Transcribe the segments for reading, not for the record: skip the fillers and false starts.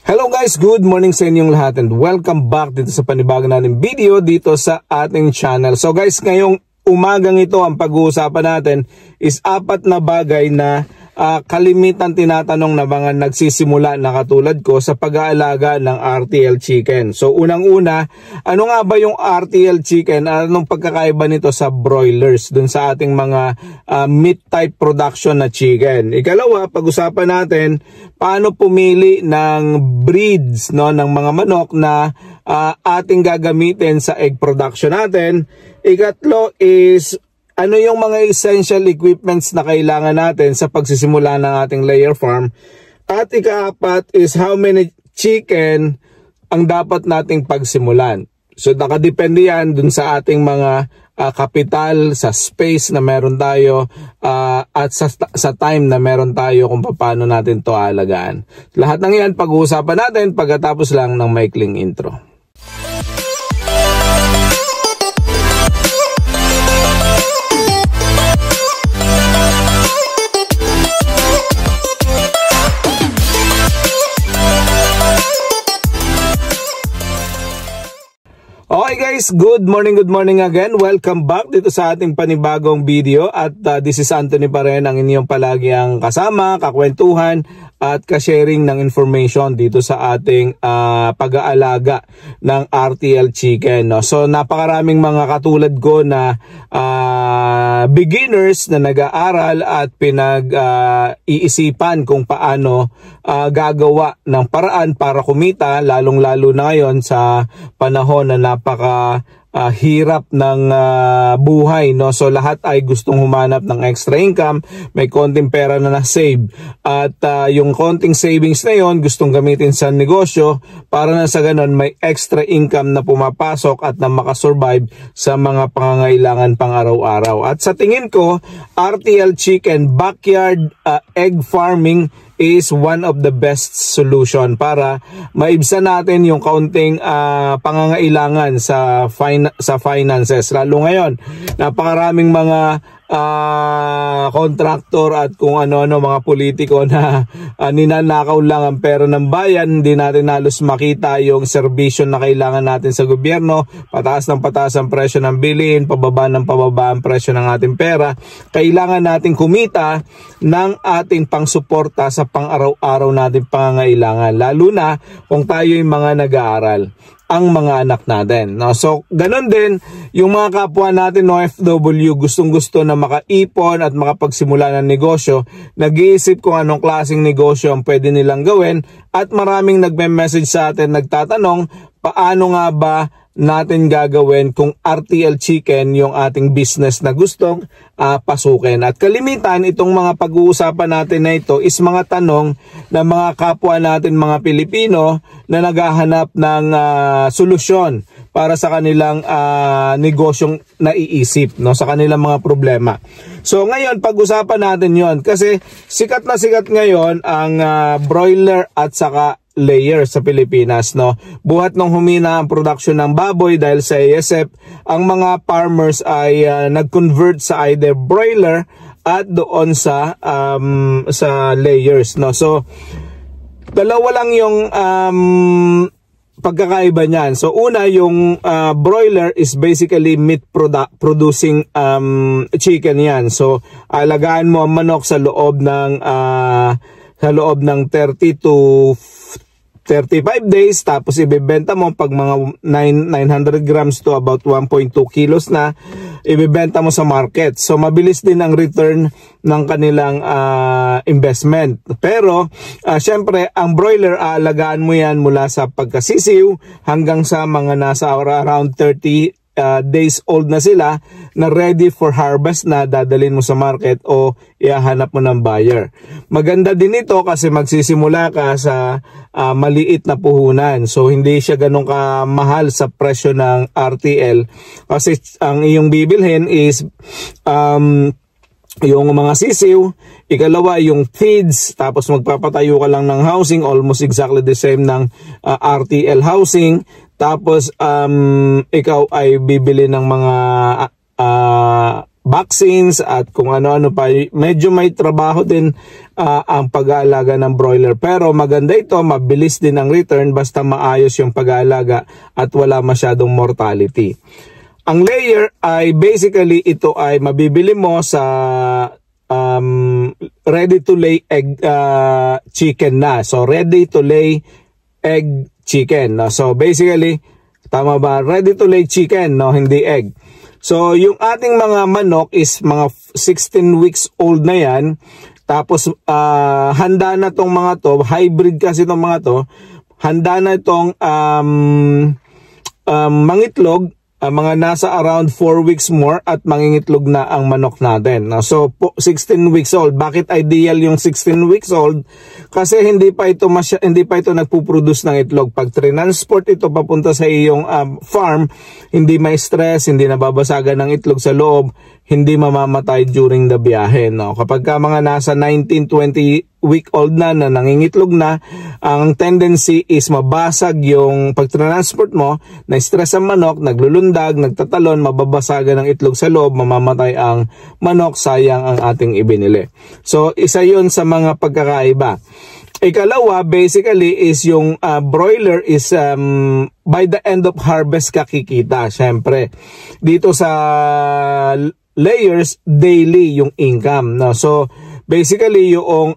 Hello guys, good morning sa inyong lahat and welcome back dito sa panibago natin video dito sa ating channel. So guys, ngayong umagang ito ang pag-uusapan natin is 4 na bagay na kalimitan tinatanong na mga nagsisimula na katulad ko sa pag-aalaga ng RTL chicken. So unang-una, ano nga ba yung RTL chicken? Anong pagkakaiba nito sa broilers dun sa ating mga meat type production na chicken? Ikalawa, pag-usapan natin paano pumili ng breeds, no, ng mga manok na ating gagamitin sa egg production natin. Ikatlo is ano yung mga essential equipments na kailangan natin sa pagsisimula ng ating layer farm. At ikaapat is how many chicken ang dapat nating pagsimulan. So nakadepende yan dun sa ating mga kapital, sa space na meron tayo, at sa time na meron tayo kung paano natin to alagaan. Lahat ng yan pag-uusapan natin pagkatapos lang ng maikling intro. Okay guys, good morning again. Welcome back dito sa ating panibagong video at this is Anthony pa rin, ang inyong palagi ang kasama, kakwentuhan at ka-sharing ng information dito sa ating pag-aalaga ng RTL chicken. No? So napakaraming mga katulad ko na beginners na nag-aaral at pinag-iisipan kung paano gagawa ng paraan para kumita, lalong-lalo na ngayon sa panahon na hirap ng buhay, no? So lahat ay gustong humanap ng extra income, may konting pera na na-save at yung konting savings na yon gustong gamitin sa negosyo para na sa ganun may extra income na pumapasok at na makasurvive sa mga pangangailangan pang araw-araw. At sa tingin ko, RTL chicken backyard egg farming is one of the best solution para maibsan natin yung kaunting pangangailangan sa finances. Lalo ngayon, napakaraming mga contractor at kung ano-ano mga politiko na ninanakaw lang ang pera ng bayan. Hindi natin halos makita yung serbisyo na kailangan natin sa gobyerno. Pataas ng pataas ang presyo ng bilihin, pababa ng pababa ang presyo ng ating pera. Kailangan natin kumita ng ating pangsuporta sa pang-araw-araw nating pangangailangan, lalo na kung tayo yung mga nag-aaral, ang mga anak natin. No? So, ganun din, yung mga kapwa natin OFW gustong-gusto na makaipon at makapagsimula ng negosyo, nag-iisip kung anong klaseng negosyo ang pwede nilang gawin at maraming nagme-message sa atin, nagtatanong, paano nga ba natin gagawin kung RTL chicken yung ating business na gustong pasukin. At kalimitan, itong mga pag-uusapan natin na ito is mga tanong na mga kapwa natin mga Pilipino na naghahanap ng solusyon para sa kanilang negosyong naiisip, no, sa kanilang mga problema. So ngayon, pag-usapan natin yon kasi sikat na sikat ngayon ang broiler at saka layer sa Pilipinas, no. Buhat nung humina ang production ng baboy dahil sa ASF, ang mga farmers ay nag-convert sa either broiler at doon sa layers, no. So dalawa lang yung pagkakaiba niyan. So una, yung broiler is basically meat producing chicken yan. So alagaan mo ang manok sa loob ng 30 to 35 days, tapos ibebenta mo pag mga 900 grams to about 1.2 kilos na, ibebenta mo sa market. So mabilis din ang return ng kanilang investment. Pero syempre, ang broiler, aalagaan mo yan mula sa pagkasisiw hanggang sa mga nasa around 30 days old na sila, na ready for harvest na dadalhin mo sa market o ihahanap mo ng buyer. Maganda din ito kasi magsisimula ka sa maliit na puhunan. So hindi siya ganun kamahal sa presyo ng RTL kasi ang iyong bibilhin is yung mga sisiw, ikalawa yung feeds, tapos magpapatayo ka lang ng housing, almost exactly the same ng RTL housing. Tapos ikaw ay bibili ng mga vaccines at kung ano-ano pa. Medyo may trabaho din ang pag-aalaga ng broiler. Pero maganda ito, mabilis din ang return basta maayos yung pag-aalaga at wala masyadong mortality. Ang layer ay basically ito ay mabibili mo sa ready to lay egg chicken na. So ready to lay egg chicken. No? So basically, tama ba? Ready to lay chicken, no? Hindi egg. So yung ating mga manok is mga 16 weeks old na yan. Tapos handa na tong mga to, hybrid kasi tong mga to. Handa na itong mangitlog, mga nasa around 4 weeks more at mangingitlog na ang manok natin. So 16 weeks old. Bakit ideal yung 16 weeks old? Kasi hindi pa ito nagpo-produce ng itlog. Pag transport ito papunta sa iyong farm, hindi may stress, hindi nababasagan ng itlog sa loob, hindi mamamatay during the biyahe. No? Kapag ka mga nasa 19-20 week old na nangingitlog na, ang tendency is mabasag yung pag-transport mo, na-stress ang manok, naglulundag, nagtatalon, mababasagan ng itlog sa loob, mamamatay ang manok, sayang ang ating ibinili. So isa yun sa mga pagkakaiba. Ikalawa, basically is yung broiler is by the end of harvest ka kikita. Syempre, dito sa layers, daily yung income. No? So basically yung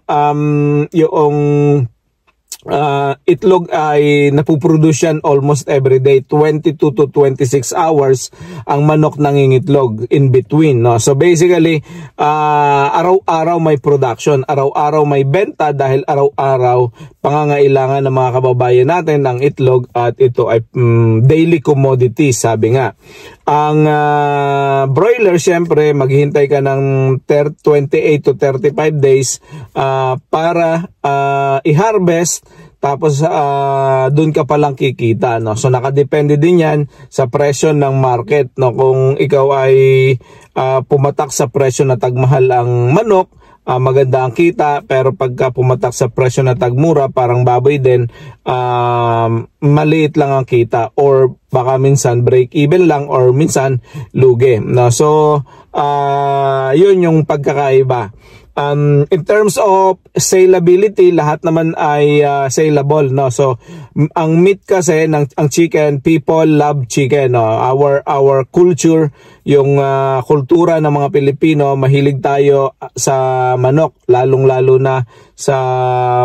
itlog ay napuproduce yan almost every day, 22 to 26 hours ang manok nangingitlog in between. No? So basically, araw-araw may production, araw-araw may benta dahil araw-araw pangangailangan ng mga kababayan natin ng itlog at ito ay daily commodity, sabi nga. Ang broiler, syempre, maghihintay ka ng 28 to 35 days para i-harvest, tapos doon ka palang kikita. No? So nakadepende din yan sa presyo ng market. No? Kung ikaw ay pumatak sa presyo na tagmahal ang manok, maganda ang kita, pero pagka pumatak sa presyo na tagmura, parang baboy din, maliit lang ang kita, or baka minsan break even lang, or minsan lugi. No? So yun yung pagkakaiba. In terms of saleability, lahat naman ay saleable, no? So ang meat kasi ang chicken, people love chicken, no? Our culture, yung kultura ng mga Pilipino, mahilig tayo sa manok, lalong-lalo na sa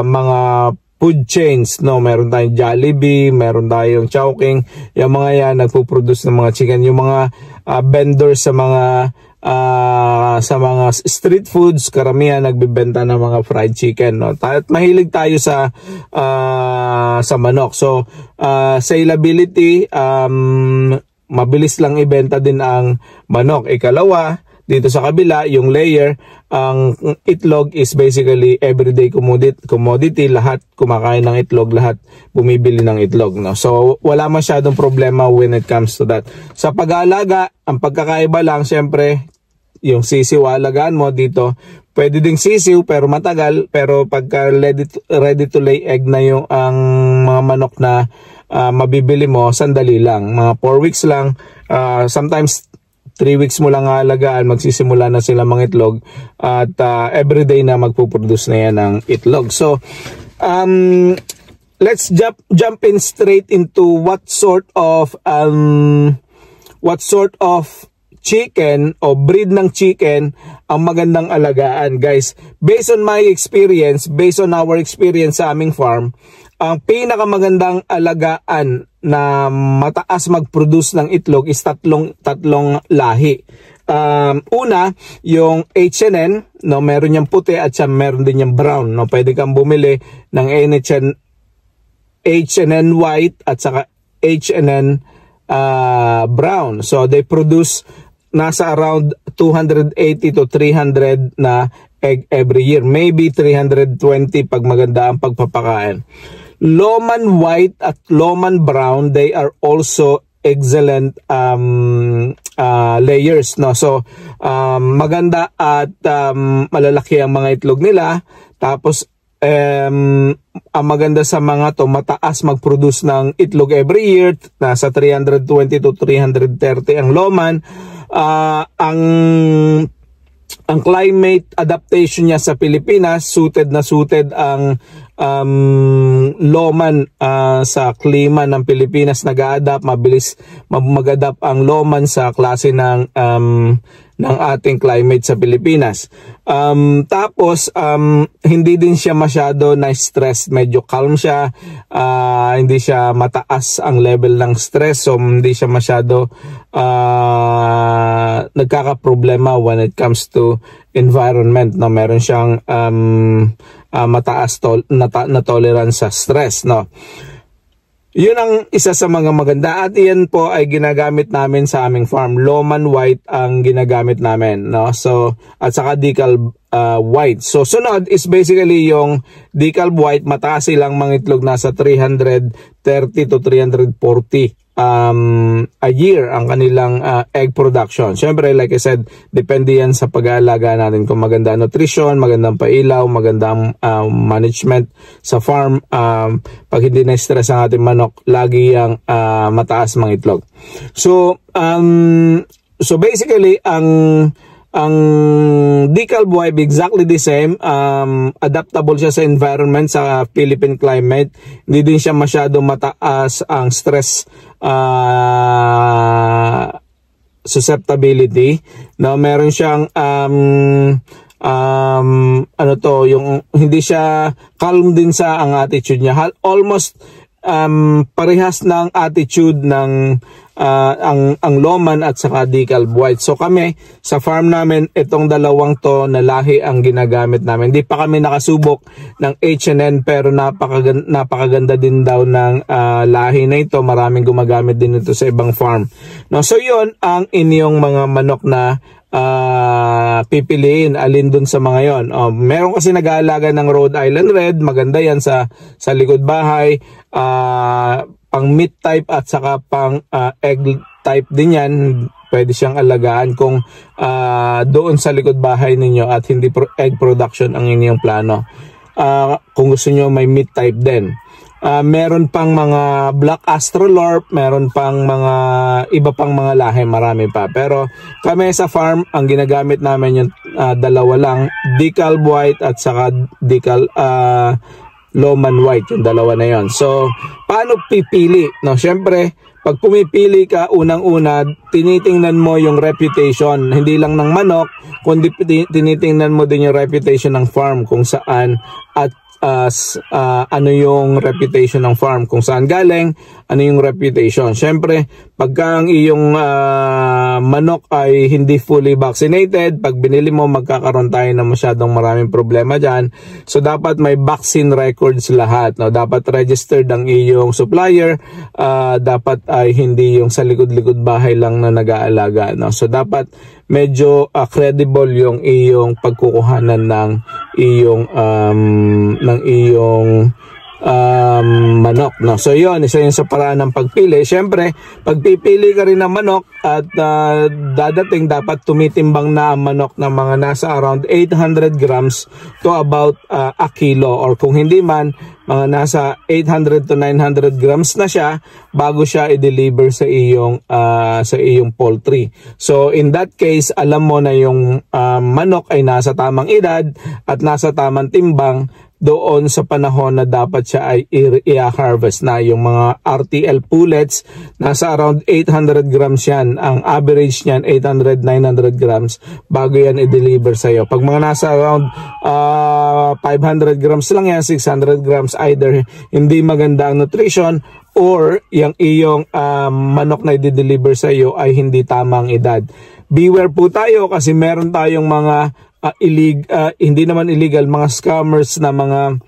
mga food chains, no? Meron tayong Jollibee, meron tayong Chowking, yung mga yan nagpo-produce ng mga chicken, yung mga vendors sa mga street foods, karamihan nagbebenta ng mga fried chicken, no? At mahilig tayo sa manok. So saleability, mabilis lang ibenta din ang manok. Ikalawa, dito sa kabila, yung layer, ang itlog is basically everyday commodity. Lahat kumakain ng itlog, lahat bumibili ng itlog, no? So wala masyadong problema when it comes to that. Sa pag-aalaga, ang pagkakaiba lang, syempre, yung sisiw, alagaan mo dito, pwede ding sisiw pero matagal, pero pagka ready to lay egg na yung ang mga manok na mabibili mo, sandali lang, mga 4 weeks lang, sometimes 3 weeks mo lang alagaan, magsisimula na sila mangitlog, at everyday na magpuproduce na yan ng itlog. So let's jump in straight into what sort of chicken o breed ng chicken ang magandang alagaan, guys. Based on my experience, based on our experience sa aming farm, ang pinakamagandang alagaan na mataas mag-produce ng itlog is tatlong lahi. Una, yung H&N, no, meron yung puti at meron din yung brown, no. Pwede kang bumili ng H&N white at saka H&N brown. So they produce nasa around 280 to 300 na egg every year. Maybe 320 pag maganda ang pagpapakain. Loman white at Loman brown, they are also excellent layers, no? So maganda at malalaki ang mga itlog nila. Tapos Ang maganda sa mga to, mataas mag-produce ng itlog every year, nasa 320 to 330 ang loman. Ang climate adaptation niya sa Pilipinas, suited ang loman sa klima ng Pilipinas, nag-a-adapt, mabilis mag-adapt ang loman sa klase ng ating climate sa Pilipinas. Tapos hindi din siya masyado na stress, medyo calm siya, hindi siya mataas ang level ng stress, so hindi siya masyado nagkakaproblema when it comes to environment, no. Meron siyang mataas na tolerance sa stress, no. Yun ang isa sa mga maganda, at iyan po ay ginagamit namin sa aming farm. Loman White ang ginagamit namin, no. So at saka Decal White. So sunod is basically yung Decal White, mataas silang mga itlog, nasa 330 to 340 a year ang kanilang egg production. Siyempre, like I said, depende yan sa pag-aalaga natin, kung maganda nutrition, magandang pailaw, magandang management sa farm. Pag hindi na-stress ang ating manok, lagi yung mataas mga itlog. So basically ang Decal White exactly the same, adaptable siya sa environment, sa Philippine climate. Hindi din siya masyado mataas ang stress susceptibility, no. Meron siyang yung hindi siya calm din sa ang attitude niya, almost parehas ng attitude ng ang loman at saka Decal White. So kami sa farm namin, itong dalawang to na lahi ang ginagamit namin. Hindi pa kami nakasubok ng H&N, pero napakaganda din daw ng lahi na ito. Maraming gumagamit din ito sa ibang farm, no. So yun ang inyong mga manok na pipiliin, alin dun sa mga yon. Meron kasi nag-aalaga ng Rhode Island Red, maganda yan sa likod bahay, pang meat type at saka pang egg type din yan. Pwede siyang alagaan kung doon sa likod bahay ninyo at hindi egg production ang inyong plano. Kung gusto nyo may meat type din. Meron pang mga Black Astrolorp, meron pang mga iba pang mga lahi, marami pa. Pero kami sa farm, ang ginagamit namin yung dalawa lang, Decal White at saka Decal Loman White, yung dalawa na yon. So paano pipili, no? Syempre, pag pumipili ka, unang-una tinitingnan mo yung reputation, hindi lang ng manok, kundi tinitingnan mo din yung reputation ng farm, kung saan at ano yung reputation ng farm, kung saan galing, ano yung reputation. Syempre, pagka ang iyong manok ay hindi fully vaccinated, pag binili mo, magkakaroon tayo ng masyadong maraming problema dyan. So dapat may vaccine records lahat, no? Dapat registered ang iyong supplier, dapat ay hindi yung sa likod-likod bahay lang na nag-aalaga, no? So dapat medyo credible yung iyong pagkukuhanan ng iyong manok, no. So yun, isa yun sa paraan ng pagpili. Syempre, pagpipili ka rin ng manok at dadating, dapat tumitimbang na ang manok ng mga nasa around 800 grams to about a kilo, or kung hindi man, mga nasa 800 to 900 grams na siya bago siya i-deliver sa iyong poultry. So in that case, alam mo na yung manok ay nasa tamang edad at nasa tamang timbang doon sa panahon na dapat siya ay i-harvest na. Yung mga RTL pullets, nasa around 800 grams yan. Ang average niyan, 800-900 grams bago yan i-deliver sa'yo. Pag mga nasa around 500 grams lang yan, 600 grams, either hindi maganda ang nutrition or yung iyong manok na i-deliver sa'yo ay hindi tamang edad. Beware po tayo kasi meron tayong mga hindi naman illegal, mga scammers na mga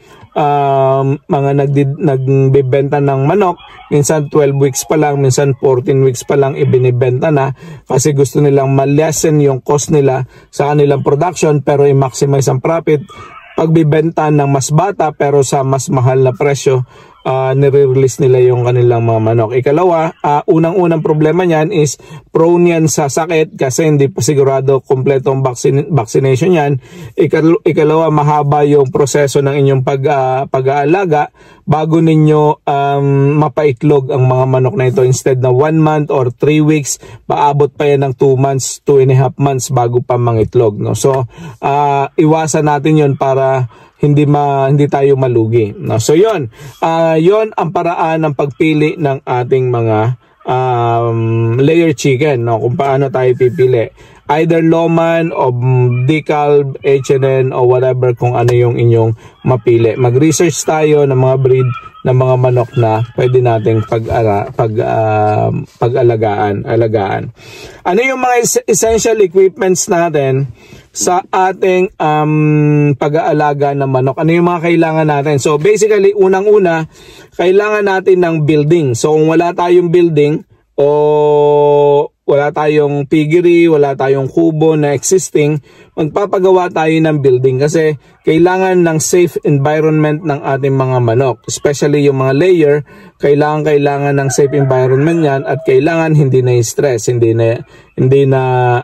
nagbebenta ng manok. Minsan 12 weeks pa lang, minsan 14 weeks pa lang ibinibenta na kasi gusto nilang ma-lessen yung cost nila sa kanilang production pero i-maximize ang profit. Pagbibenta ng mas bata pero sa mas mahal na presyo, nire-release nila yung kanilang mga manok. Ikalawa, unang-unang problema niyan is prone yan sa sakit kasi hindi pa sigurado kompletong vaccination yan. Ikalawa, mahaba yung proseso ng inyong pag-aalaga bago ninyo mapaitlog ang mga manok na ito. Instead na 1 month or 3 weeks, paabot pa yan ng 2 months, 2.5 months bago pa mangitlog, no? So, iwasan natin yon para hindi tayo malugi, no? So yon ang paraan ng pagpili ng ating mga layer chicken, no? Kung paano tayo pipili, either Loman o Decal, H&N o whatever, kung ano yung inyong mapili. Mag-research tayo ng mga breed ng mga manok na pwede nating alagaan. Ano yung mga essential equipments natin sa ating pag-aalaga ng manok? Ano yung mga kailangan natin? So basically, unang-una, kailangan natin ng building. So kung wala tayong building o wala tayong piggery, wala tayong kubo na existing, magpapagawa tayo ng building kasi kailangan ng safe environment ng ating mga manok. Especially yung mga layer, kailangan ng safe environment yan at kailangan hindi na stress, hindi na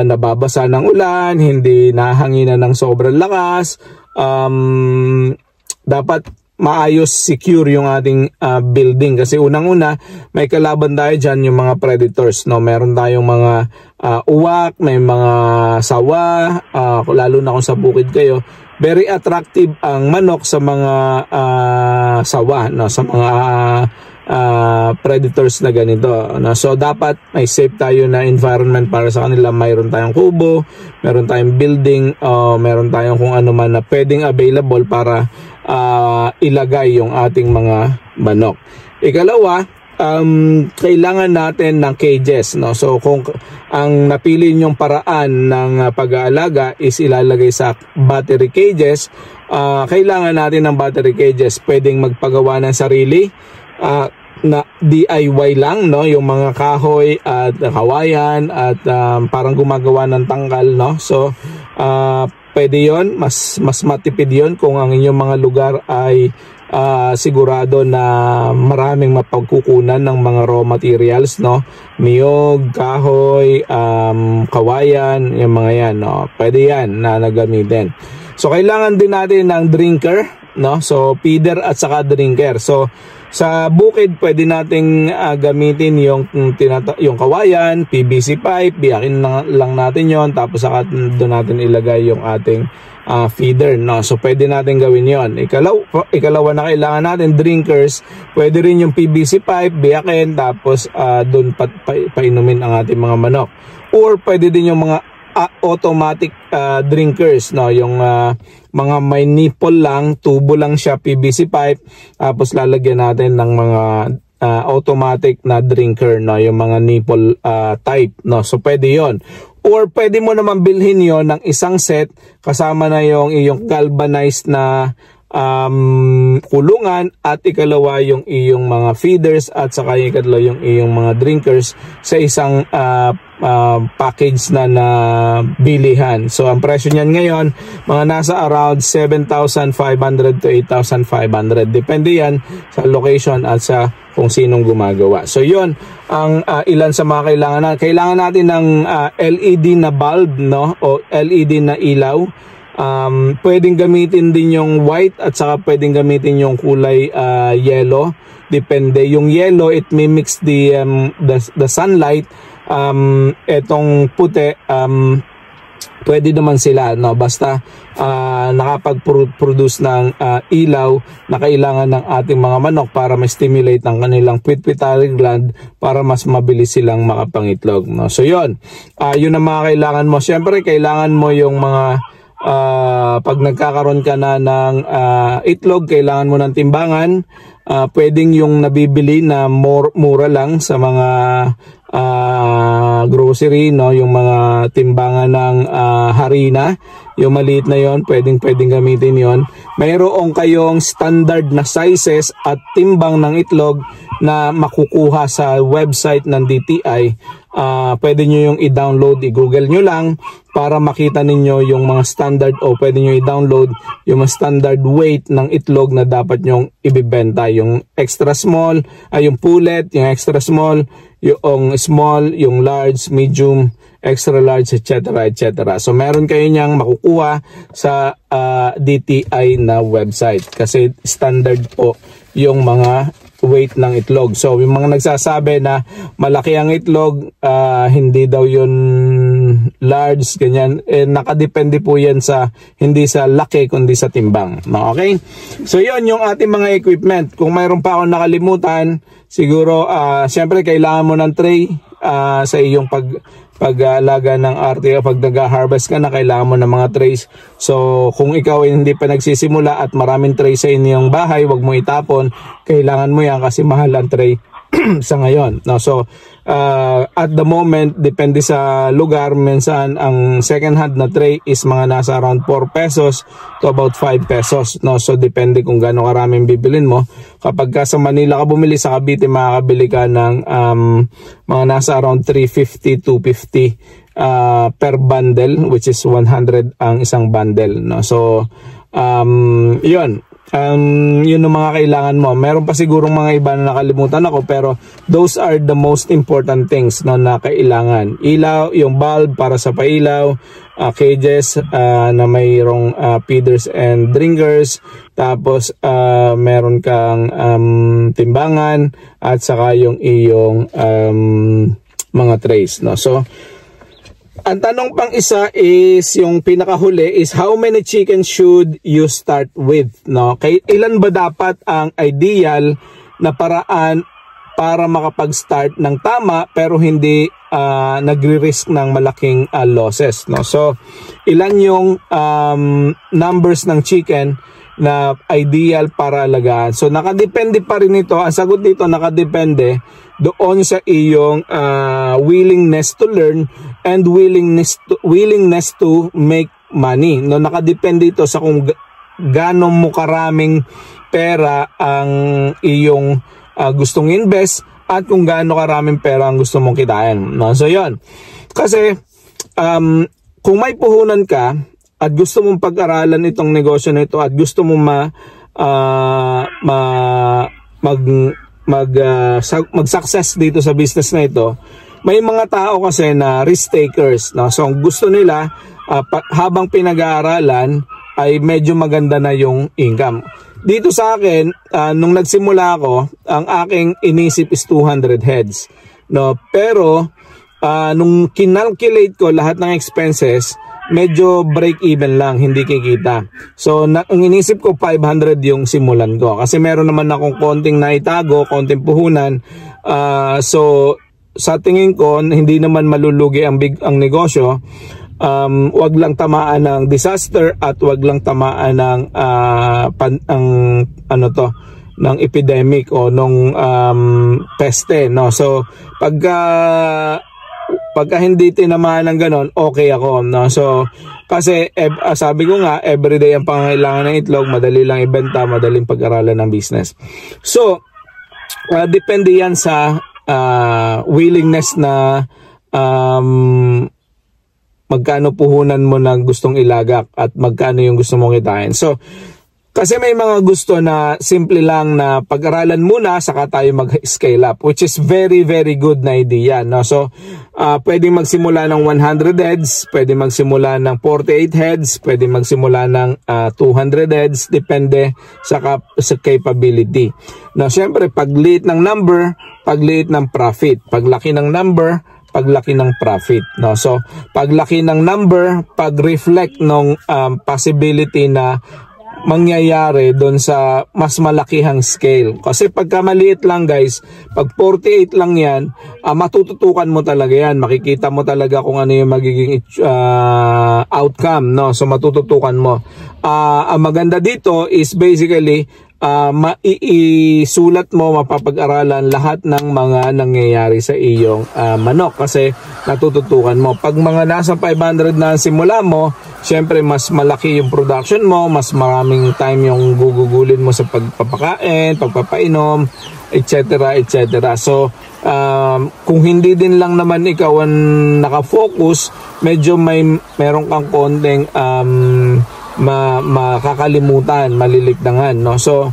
nababasa ng ulan, hindi nahanginan ng sobrang lakas. Dapat maayos, secure yung ating building kasi unang-una may kalaban tayo dyan, yung mga predators, no? Meron tayong mga uwak, may mga sawa, lalo na kung sa bukid kayo, very attractive ang manok sa mga sawa, no? Sa mga predators na ganito, no? So dapat may safe tayo na environment para sa kanila. Mayroon tayong kubo, meron tayong building, meron tayong kung ano man na pwedeng available para ilagay yung ating mga manok. Ikalawa, kailangan natin ng cages, no? So kung ang napili nyong paraan ng pag-aalaga is ilalagay sa battery cages, kailangan natin ng battery cages. Pwedeng magpagawa ng sarili, na DIY lang, no? Yung mga kahoy at kawayan at parang gumagawa ng tangkal, no? So pwede yon, mas matipid yon kung ang inyong mga lugar ay sigurado na maraming mapagkukunan ng mga raw materials, no? Niyog, kahoy, kawayan, yung mga yan, no? Pwede yan na nagamitin. So kailangan din natin ng drinker, no? So feeder at saka drinker. So sa bukid pwede nating gamitin yung kawayan, PVC pipe, biyakin lang natin yon, tapos saka doon natin ilagay yung ating feeder, no? So pwede natin gawin yon. Ikalawa na kailangan natin drinkers, pwede rin yung PVC pipe, biyakin, tapos doon painumin ang ating mga manok. Or pwede din yung mga automatic drinkers, no? Yung mga may nipple lang, tubo lang siya, PVC pipe, tapos lalagyan natin ng mga automatic na drinker, no? Yung mga nipple type, no? So pwede yon. Or pwede mo naman bilhin yon ng isang set kasama na yung iyong galvanized na kulungan, at ikalawa yung iyong mga feeders, at saka ikatlo yung iyong mga drinkers sa isang package na bilihan. So ang presyo niyan ngayon mga nasa around 7,500 to 8,500, depende yan sa location at sa kung sinong gumagawa. So yon ang ilan sa mga kailangan natin ng LED na bulb, no? O LED na ilaw. Pwedeng gamitin din yung white at saka pwedeng gamitin yung kulay yellow. Depende. Yung yellow, it mimics the sunlight. Etong puti, pwede naman sila, no? Basta nakapag-produce ng ilaw na kailangan ng ating mga manok para ma-stimulate ang kanilang pituitary gland para mas mabilis silang makapangitlog, no? So yun ang mga kailangan mo. Siyempre kailangan mo yung mga pag nagkakaroon ka na ng itlog, kailangan mo ng timbangan. Pwedeng yung nabibili na mura lang sa mga grocery, no? Yung mga timbangan ng harina, yung maliit na yon, pwedeng gamitin yon. Mayroon kayong standard na sizes at timbang ng itlog na makukuha sa website ng DTI. pwede nyo yung i-download, i-google nyo lang para makita ninyo yung mga standard, o pwede nyo i-download yung mga standard weight ng itlog na dapat nyong ibibenta. Yung extra small, yung pullet, yung extra small, yung small, yung large, medium, extra large, etc. etc. So meron kayo niyang makukuha sa DTI na website kasi standard po yung mga weight ng itlog. So yung mga nagsasabi na malaki ang itlog, hindi daw yun large, ganyan, nakadepende po yan sa hindi sa laki kundi sa timbang. Okay? So yun yung ating mga equipment. Kung mayroon pa akong nakalimutan, siguro syempre kailangan mo ng tray sa iyong pag-alaga ng RTO. Pag nag-harvest ka na, kailangan mo ng mga trays. So kung ikaw ay hindi pa nagsisimula at maraming tray sa inyong bahay, wag mo itapon, kailangan mo yan kasi mahal ang tray sa ngayon, no? So at the moment, depende sa lugar, minsan ang second hand na tray is mga nasa around 4 pesos to about 5 pesos, no? So depende kung gaano karaming bibilin mo. Kapag ka sa Manila ka bumili, sa Cavite makakabili ka ng mga nasa around 350 to 250 per bundle, which is 100 ang isang bundle, no? So yun ang mga kailangan mo. Meron pa sigurong mga iba na nakalimutan ako, pero those are the most important things, no, na kailangan. Ilaw, yung bulb para sa pailaw, cages na mayroong feeders and drinkers, tapos meron kang timbangan, at saka yung iyong mga trays, no? So ang tanong pang isa is, yung pinakahuli is, how many chickens should you start with, no? Ilan ba dapat ang ideal na paraan para makapag-start ng tama pero hindi nagre-risk ng malaking losses, no? So ilan yung numbers ng chicken na ideal para alagaan? So nakadepende pa rin ito, ang sagot dito nakadepende doon sa iyong willingness to learn and willingness to make money, no? Nakadepende ito sa kung gaano mo karaming pera ang iyong gustong invest at kung gaano karaming pera ang gusto mong kitain, no? So yon, kasi kung may puhunan ka at gusto mong pag-aralan itong negosyo na ito at gusto mong mag-success dito sa business na ito, may mga tao kasi na risk takers, no? So gusto nila habang pinag-aaralan ay medyo maganda na yung income. Dito sa akin, nung nagsimula ako, ang aking inisip is 200 heads, no? Pero nung kinalculate ko lahat ng expenses, medyo break even lang, hindi kikita. So ang inisip ko 500 yung simulan ko kasi meron naman akong konting naitago, konting puhunan. So sa tingin ko hindi naman malulugi ang negosyo. Wag lang tamaan ng disaster at wag lang tamaan ng ng epidemic o nung peste, no? So pagka hindi tinamaan ng ganon, okay ako, no? So kasi sabi ko nga, everyday ang pangangailangan ng itlog, madali lang ibenta, madaling pag-aralan ng business. So depende yan sa willingness na magkano puhunan mo na gustong ilagak at magkano yung gusto mong kitain. So kasi may mga gusto na simple lang na pag-aralan muna saka tayo mag-scale up, which is very very good na idea, no? So pwedeng magsimula ng 100 heads, pwedeng magsimula ng 48 heads, pwedeng magsimula ng 200 heads, depende sa capability. Now syempre pagliit ng number, pagliit ng profit, paglaki ng number, paglaki ng profit, no? So paglaki ng number, pag-reflect ng possibility na mangyayari doon sa mas malakihang scale. Kasi pagka maliit lang guys, pag 48 lang yan, matututukan mo talaga yan, makikita mo talaga kung ano yung magiging outcome, no? So matututukan mo. Ang maganda dito is basically maiisulat mo, mapapag-aralan lahat ng mga nangyayari sa iyong manok kasi natututukan mo. Pag mga nasa 500 na simula mo, syempre mas malaki yung production mo, mas maraming time yung gugugulin mo sa pagpapakain, pagpapainom, etc. etc. So kung hindi din lang naman ikaw ang nakafocus, medyo meron kang konting makakalimutan, malilikdangan, no? So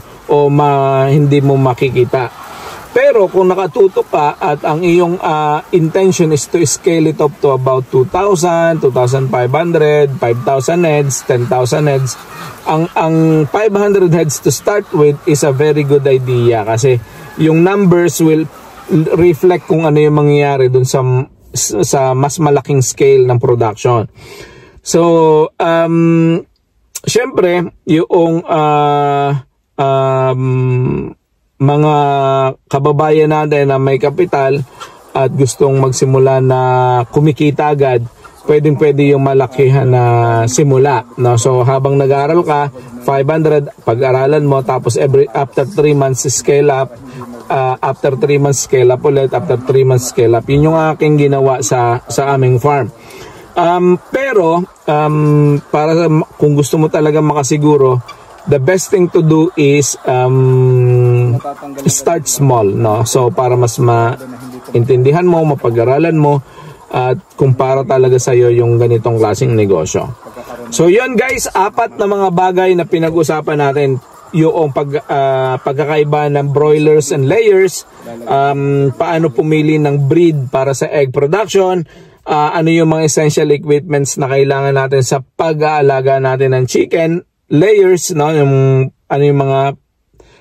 hindi mo makikita. Pero kung nakatutok ka at ang iyong intention is to scale it up to about 2,000, 2,500, 5,000 heads, 10,000 heads, ang 500 heads to start with is a very good idea kasi yung numbers will reflect kung ano yung mangyayari dun sa mas malaking scale ng production. So syempre, yung mga kababayan natin na may kapital at gustong magsimula na kumikita agad, pwede yung malakihan na simula, no? So habang nag-aaral ka, 500 pag-aralan mo, tapos after 3 months scale up, after 3 months scale up ulit, after 3 months scale up. Yun yung aking ginawa sa aming farm. Pero para kung gusto mo talaga makasiguro, the best thing to do is start small, no? So para mas maintindihan mo, mapag-aralan mo at kung para talaga sa iyo yung ganitong klaseng negosyo. So yun guys, 4 na mga bagay na pinag-usapan natin, yung pagkakaiba ng broilers and layers, paano pumili ng breed para sa egg production, ano yung mga essential equipments na kailangan natin sa pag-aalaga natin ng chicken, layers, no? Ano yung mga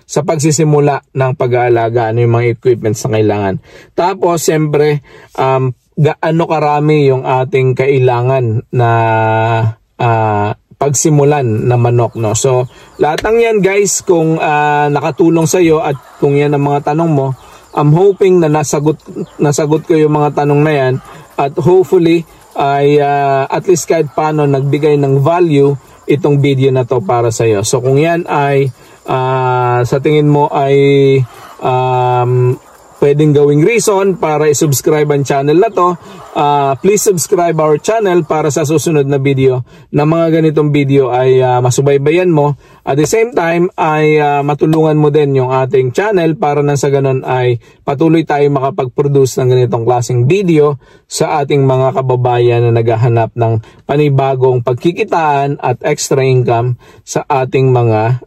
sa pagsisimula ng pag-aalaga, ano yung mga equipments na kailangan. Tapos, siyempre, gaano karami yung ating kailangan na pagsimulan na manok, no? So, lahat ng yan guys, kung nakatulong sa iyo at kung yan ang mga tanong mo, I'm hoping na nasagot ko yung mga tanong na yan. At hopefully ay at least kahit paano nagbigay ng value itong video na to para sa iyo. So kung yan ay sa tingin mo ay pwedeng gawing reason para i-subscribe ang channel na to, please subscribe our channel para sa susunod na video na mga ganitong video ay masubaybayan mo. At the same time ay matulungan mo din yung ating channel para nang sa ganun ay patuloy tayo makapag-produce ng ganitong klaseng video sa ating mga kababayan na naghahanap ng panibagong pagkikitaan at extra income sa ating mga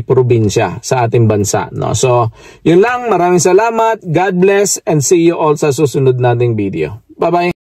probinsya sa ating bansa, no? So yun lang, maraming salamat, God bless, and see you all sa susunod nating video. Bye bye.